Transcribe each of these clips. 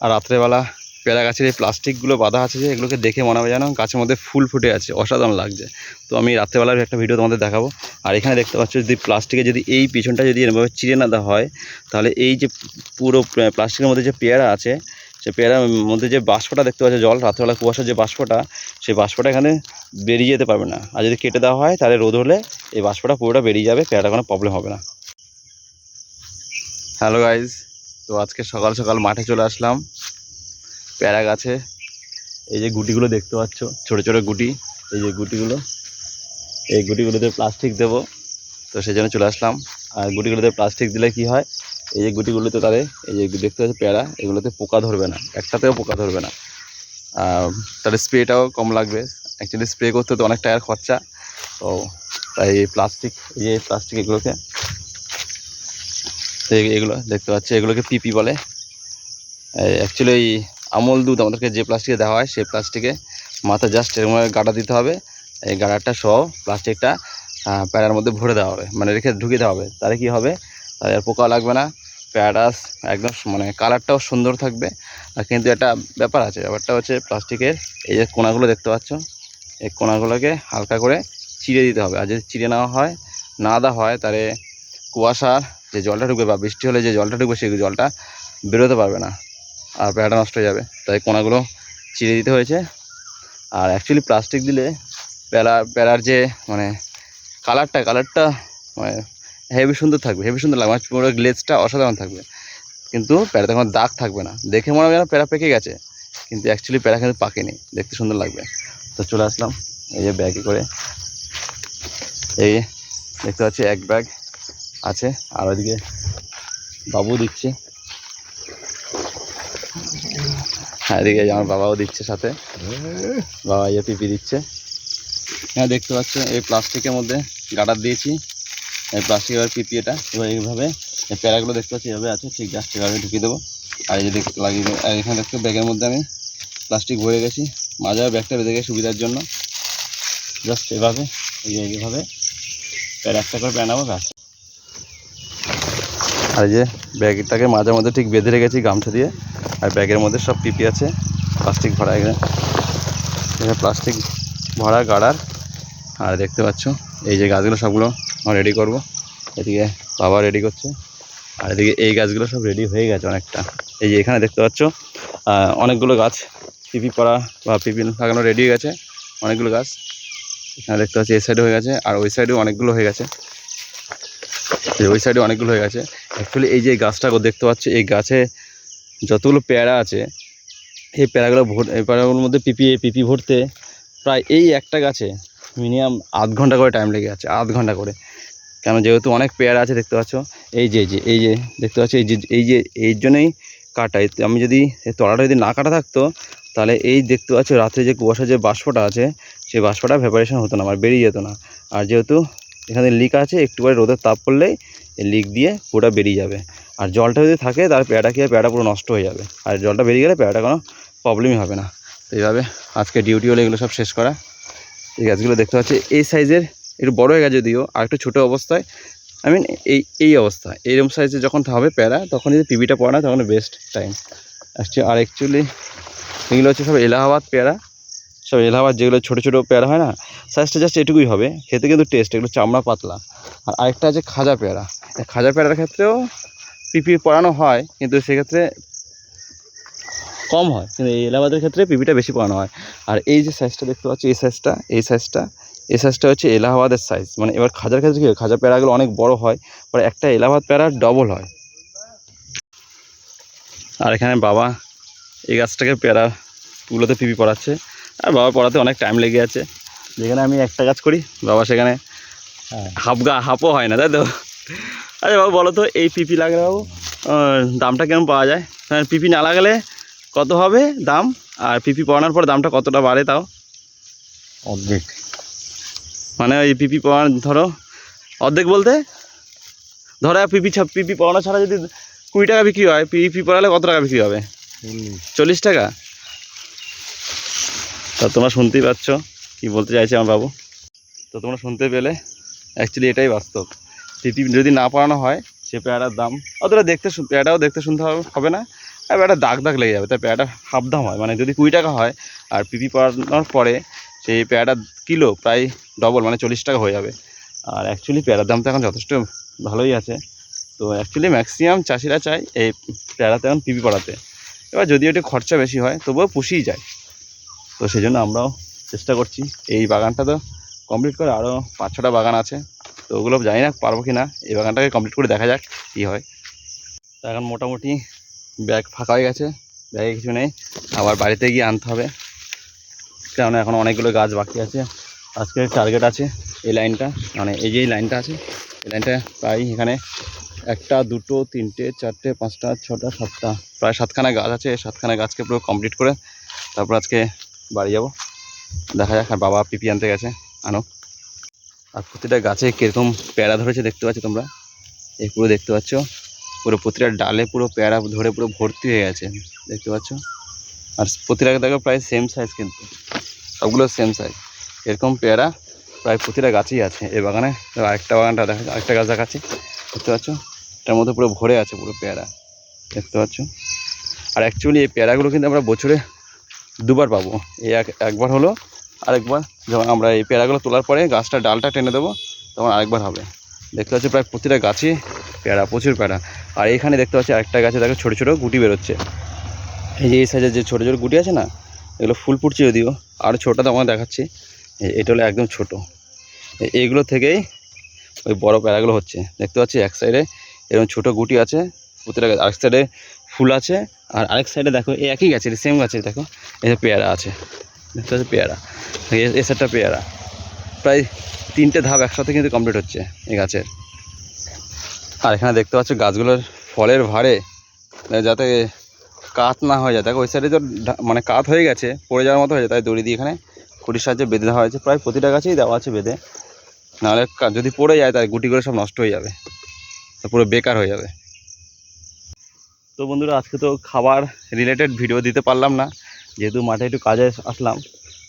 আর রাত্রেবেলা পেয়ারা গাছের এই প্লাস্টিকগুলো বাঁধা আছে যে এগুলোকে দেখে মনে হবে যেন গাছের মধ্যে ফুল ফুটে আছে, অসাধারণ লাগছে। তো আমি রাত্রেবেলার একটা ভিডিও তোমাদের দেখাবো। আর এখানে দেখতে পাচ্ছ যদি প্লাস্টিকে যদি এই পিছনটা যদি এরকমভাবে চিড়ে না দেওয়া হয়, তাহলে এই যে পুরো প্লাস্টিকের মধ্যে যে পেয়ারা আছে, সে পেয়ারার মধ্যে যে বাষ্পটা দেখতে পাচ্ছ, জল রাত্রেবেলা কুয়াশার যে বাষ্পটা, সেই বাষ্পটা এখানে বেরিয়ে যেতে পারবে না। আর যদি কেটে দেওয়া হয় তাহলে রোদ হলে এই বাষ্পটা পুরোটা বেরিয়ে যাবে, পেয়ারাটা কোনো প্রবলেম হবে না। হ্যালো গাইজ, তো আজকে সকাল সকাল মাঠে চলে আসলাম পেয়ারা গাছে। এই যে গুটিগুলো দেখতে পাচ্ছ, ছোটো ছোটো গুটি, এই যে গুটিগুলো, এই গুটিগুলোতে প্লাস্টিক দেবো, তো সেই জন্য চলে আসলাম। আর গুটিগুলোতে প্লাস্টিক দিলে কি হয়, এই যে গুটিগুলোতে তাদের এই যে দেখতে পাচ্ছ পেয়ারা, এগুলোতে পোকা ধরবে না, একটাতেও পোকা ধরবে না। তাহলে স্প্রেটাও কম লাগবে। অ্যাকচুয়ালি স্প্রে করতে তো অনেক টাকার খরচা, তো তাই এই প্লাস্টিক, এই যে প্লাস্টিক এগুলোকে, এগুলো দেখতে পাচ্ছি এগুলোকে পিপি বলে। অ্যাকচুয়ালি এই আমল দুধ আমাদেরকে যে প্লাস্টিকে দেওয়া হয়, সেই প্লাস্টিকে মাথা জাস্ট এরকম গাড়া দিতে হবে। এই গাড়াটা সহ প্লাস্টিকটা প্যারার মধ্যে ভরে দেওয়া হবে, মানে রেখে ঢুকিয়ে দেওয়া হবে। তাহলে কি হবে, তাহলে আর পোকা লাগবে না, প্যারাটা একদম মানে কালারটাও সুন্দর থাকবে। আর কিন্তু একটা ব্যাপার আছে, ব্যাপারটা হচ্ছে প্লাস্টিকের এই যে কোনাগুলো দেখতে পাচ্ছ, এই কোনাগুলোকে হালকা করে চিড়ে দিতে হবে। আর যদি চিড়ে নেওয়া হয়, না দেওয়া হয়, তাহলে কুয়াশার যে জলটা ঢুকবে বা বৃষ্টি হলে যে জলটা ঢুকবে, সেই জলটা বেরোতে পারবে না আর পেয়ারাটা নষ্ট হয়ে যাবে। তাই কোনাগুলো চিড়ে দিতে হয়েছে। আর অ্যাকচুয়ালি প্লাস্টিক দিলে প্যারার যে মানে কালারটা মানে হেভি সুন্দর থাকবে, হেভি সুন্দর লাগবে, মানে পুরো গ্লেজটা অসাধারণ থাকবে। কিন্তু প্যারাতে কোনো দাগ থাকবে না, দেখে মনে হবে যেন প্যারা পেকে গেছে, কিন্তু অ্যাকচুয়ালি প্যারা কিন্তু পাকেনি, দেখতে সুন্দর লাগবে। তো চলে আসলাম এই যে ব্যাগে করে, এই দেখতে পাচ্ছি এক ব্যাগ আছে। আর ওইদিকে বাবু দিচ্ছে, এদিকে আমার বাবাও দিচ্ছে সাথে, বাবা ইয়ে পিপি দিচ্ছে। হ্যাঁ দেখতে পাচ্ছ এই প্লাস্টিকের মধ্যে গার্ডার দিয়েছি, এই প্লাস্টিক এবার পিপি, এটা এবার এইভাবে এই প্যারাগুলো দেখতে পাচ্ছি এভাবে আছে, ঠিক জাস্ট এভাবে ঢুকিয়ে দেবো। আর এই যে দেখতে লাগিয়ে দেবো। আর এখানে দেখতে ব্যাগের মধ্যে আমি প্লাস্টিক ভরে গেছি, মাঝে ব্যাগটা বেঁধে গেছে সুবিধার জন্য। জাস্ট এভাবে এইভাবে প্যারা একটা করে প্যারা নেবো, ব্যাস। আর এই যে ব্যাগটাকে মাঝে মধ্যে ঠিক বেঁধে রেখেছি গামছা দিয়ে। আর ব্যাগের মধ্যে সব পিপি আছে, প্লাস্টিক ভরা, এখানে প্লাস্টিক ভরা গাড়ার। আর দেখতে পাচ্ছ এই যে গাছগুলো সবগুলো আমার রেডি করব, এদিকে বাবা রেডি করছে। আর এদিকে এই গাছগুলো সব রেডি হয়ে গেছে অনেকটা। এই যে এখানে দেখতে পাচ্ছ অনেকগুলো গাছ পিপি করা বা পিপি লাগানো রেডি হয়ে গেছে, অনেকগুলো গাছ এখানে দেখতে পাচ্ছি। এই সাইডে হয়ে গেছে, আর ওই সাইডেও অনেকগুলো হয়ে গেছে, ওই সাইডে অনেকগুলো হয়ে গেছে। অ্যাকচুয়ালি এই যে গাছটা দেখতে পাচ্ছি, এই গাছে যতগুলো পেয়ারা আছে, এই পেয়ারাগুলো এই পেয়ারাগুলোর মধ্যে পিপি ভরতে প্রায় এই একটা গাছে মিনিমাম আধ ঘন্টা করে টাইম লেগে যাচ্ছে, আধ ঘন্টা করে। কেন, যেহেতু অনেক পেয়ারা আছে দেখতে পাচ্ছ, এই যে দেখতে পাচ্ছ, এই জন্যই কাটা। আমি যদি এই তলাটা যদি না কাটা থাকতো, তাহলে এই দেখতে পাচ্ছ রাত্রে যে কুয়াশার যে বাষ্পটা আছে, সেই বাষ্পটা ভেপারেশন হতো না, আমার বেরিয়ে যেত না। আর যেহেতু এখানে লিক আছে, একটু করে রোদের তাপ পড়লেই এই লিক দিয়ে পুরোটা বেরিয়ে যাবে। আর জলটা যদি থাকে, তাহলে পেয়ারাটা খেয়ে পেয়ারাটা পুরো নষ্ট হয়ে যাবে। আর জলটা বেরিয়ে গেলে পেয়ারাটা কোনো প্রবলেমই হবে না। তো এইভাবে আজকে ডিউটি হলো এগুলো সব শেষ করা। এই গাছগুলো দেখতে পাচ্ছি এই সাইজের, একটু বড় হয়ে গেছে যদিও, আর একটু ছোটো অবস্থায়, এই অবস্থা, এইরকম সাইজে যখন হবে প্যারা, তখন যদি পিপিটা পড়ে না, তখন বেস্ট টাইম। আর অ্যাকচুয়ালি এগুলো হচ্ছে সব এলাহাবাদ পেয়ারা, সব এলাহাবাদ যেগুলো ছোটো ছোটো পেয়ারা হয় না, সাইজটা জাস্ট এটুকুই হবে, খেতে কিন্তু টেস্ট, এগুলো চামড়া পাতলা। আর আরেকটা আছে খাজা পেয়ারা, খাজা পেয়ারার ক্ষেত্রেও পিপি পড়ানো হয়, কিন্তু সেক্ষেত্রে কম হয়, কিন্তু এই এলাহাবাদের ক্ষেত্রে পিপিটা বেশি পড়ানো হয়। আর এই যে সাইজটা দেখতে পাচ্ছি, এই সাইজটা হচ্ছে এলাহাবাদের সাইজ। মানে এবার খাজার ক্ষেত্রে কী হয়, খাজা পেয়ারাগুলো অনেক বড় হয়, পরে একটা এলাহাবাদ পেয়ারা ডবল হয়। আর এখানে বাবা এই গাছটাকে পেয়ারাগুলোতে পিপি পড়াচ্ছে, আর বাবা পড়াতে অনেক টাইম লেগে যাচ্ছে। যেখানে আমি একটা কাজ করি, বাবা সেখানে হাফও হয় না, তাই তো? আচ্ছা বাবু বলো তো, এই পিপি লাগালে বাবু দামটা কেমন পাওয়া যায়? পিপি না লাগালে কত হবে দাম, আর পিপি পড়ানোর পর দামটা কতটা বাড়ে তাও? অর্ধেক। মানে ওই পিপি পড়ানো, ধরো অর্ধেক বলতে, ধরো পিপি পড়ানো ছাড়া যদি 20 টাকা বিক্রি হয়, পিপি পড়ালে কত টাকা বিক্রি হবে? 40 টাকা। তা তোমরা শুনতেই পাচ্ছ কি বলতে চাইছে আমার বাবু। তো তোমরা শুনতে পেলে, অ্যাকচুয়ালি এটাই বাস্তব। পিপি যদি না পড়ানো হয়, সে পেয়ারার দাম অতটা পেয়ারাটাও দেখতে শুনতে হবে না, আর একটা দাগ দাগ লেগে যাবে, তাই পেয়ারাটা হাফ দাম হয়, মানে যদি 20 টাকা হয় আর পিপি পড়ানোর পরে সেই পেয়ারাটা কিলো প্রায় ডবল, মানে 40 টাকা হয়ে যাবে। আর অ্যাকচুয়ালি পেয়ারার দাম তো এখন যথেষ্ট ভালোই আছে। তো অ্যাকচুয়ালি ম্যাক্সিমাম চাষিরা চায় এই পেয়ারাতে এখন পিপি পড়াতে। এবার যদিও একটু খরচা বেশি হয় তবুও পুষিয়ে যায়। তো সেই জন্য আমরাও চেষ্টা করছি। এই বাগানটা তো কমপ্লিট করে আরও 5-6টা বাগান আছে, তো ওগুলো জানি না পারবো কি না। এই বাগানটাকে কমপ্লিট করে দেখা যাক কী হয়। তো এখন মোটামুটি ব্যাগ ফাঁকা হয়ে গেছে, ব্যাগে কিছু নেই, আবার বাড়িতে গিয়ে আনতে হবে, কারণ এখন অনেকগুলো গাছ বাকি আছে। আজকের টার্গেট আছে এই লাইনটা, মানে এই যে এই লাইনটা আছে, এই লাইনটা প্রায় এখানে 1, 2, 3, 4, 5, 6, 7টা, প্রায় 7খানা গাছ আছে। এই 7খানা গাছকে পুরো কমপ্লিট করে তারপর আজকে বাড়ি যাব, দেখা যাক। আর বাবা পিপি আনতে গেছে, আনো। আর প্রতিটা গাছে কীরকম পেয়ারা ধরেছে দেখতে পাচ্ছ তোমরা, এই পুরো দেখতে পাচ্ছ, পুরো প্রতিটা ডালে পুরো পেয়ারা ধরে পুরো ভর্তি হয়ে গেছে, দেখতে পাচ্ছ। আর প্রতিটা দেখো প্রায় সেম সাইজ, কিন্তু সবগুলো সেম সাইজ। এরকম পেয়ারা প্রায় প্রতিটা গাছেই আছে এই বাগানে। আরেকটা বাগানটা দেখা, আরেকটা গাছ দেখাচ্ছি, দেখতে পাচ্ছ, এটার মধ্যে পুরো ভরে আছে পুরো পেয়ারা, দেখতে পাচ্ছ। আর অ্যাকচুয়ালি এই পেয়ারাগুলো কিন্তু আমরা বছরে 2বার পাবো। এই একবার হলো, আরেকবার যখন আমরা এই পেয়ারাগুলো তোলার পরে গাছটা ডালটা টেনে দেবো তখন আরেকবার হবে। দেখতে পাচ্ছি প্রায় প্রতিটা গাছে পেয়ারা, প্রচুর পেয়ারা। আর এইখানে দেখতে পাচ্ছি আরেকটা গাছে দেখো ছোটো ছোটো গুটি বেরোচ্ছে। এই যে এই সাইজের যে ছোটো ছোটো গুটি আছে না, এগুলো ফুল ফুটছে যদিও, আরও ছোটো তো আমাকে দেখাচ্ছি। এটা হলো একদম ছোটো, এইগুলো থেকেই ওই বড় পেয়ারাগুলো হচ্ছে। দেখতে পাচ্ছি এক সাইডে এরকম ছোটো গুটি আছে প্রতিটা গাছ, আরেক সাইডে ফুল আছে, আর আরেক সাইডে দেখো এই একই গাছের সেম গাছের দেখো এই যে পেয়ারা আছে, দেখতে পাচ্ছি পেয়ারা, এই সাইডটা পেয়ারা। প্রায় 3টে ধাপ একসাথে কিন্তু কমপ্লিট হচ্ছে এই গাছের। আর এখানে দেখতে পাচ্ছ গাছগুলোর ফলের ভারে যাতে কাত না হয়ে যায়, দেখো ওই সাইডে তো মানে কাত হয়ে গেছে, পড়ে যাওয়ার মতো হয়ে যায়, তাই দড়ি দিয়ে এখানে খুঁটির সাহায্যে বেঁধে দেওয়া হয়েছে। প্রায় প্রতিটা গাছেই দেওয়া আছে বেঁধে, নাহলে যদি পড়ে যায় তাই গুটিগুলো সব নষ্ট হয়ে যাবে, তো পুরো বেকার হয়ে যাবে। তো বন্ধুরা আজকে তো খাবার রিলেটেড ভিডিও দিতে পারলাম না, যেহেতু মাঠে একটু কাজে আসলাম।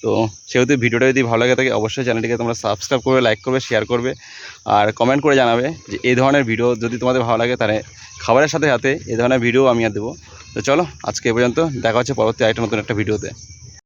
তো সেহেতু ভিডিওটা যদি ভালো লাগে থাকে অবশ্যই চ্যানেলটিকে তোমরা সাবস্ক্রাইব করবে, লাইক করবে, শেয়ার করবে, আর কমেন্ট করে জানাবে যে এই ধরনের ভিডিও যদি তোমাদের ভালো লাগে, তাহলে খাবারের সাথে সাথে এই ধরনের ভিডিও আমি আর দেবো। তো চলো আজকে এ পর্যন্ত, দেখা হচ্ছে পরবর্তী আরেকটা নতুন একটা ভিডিওতে।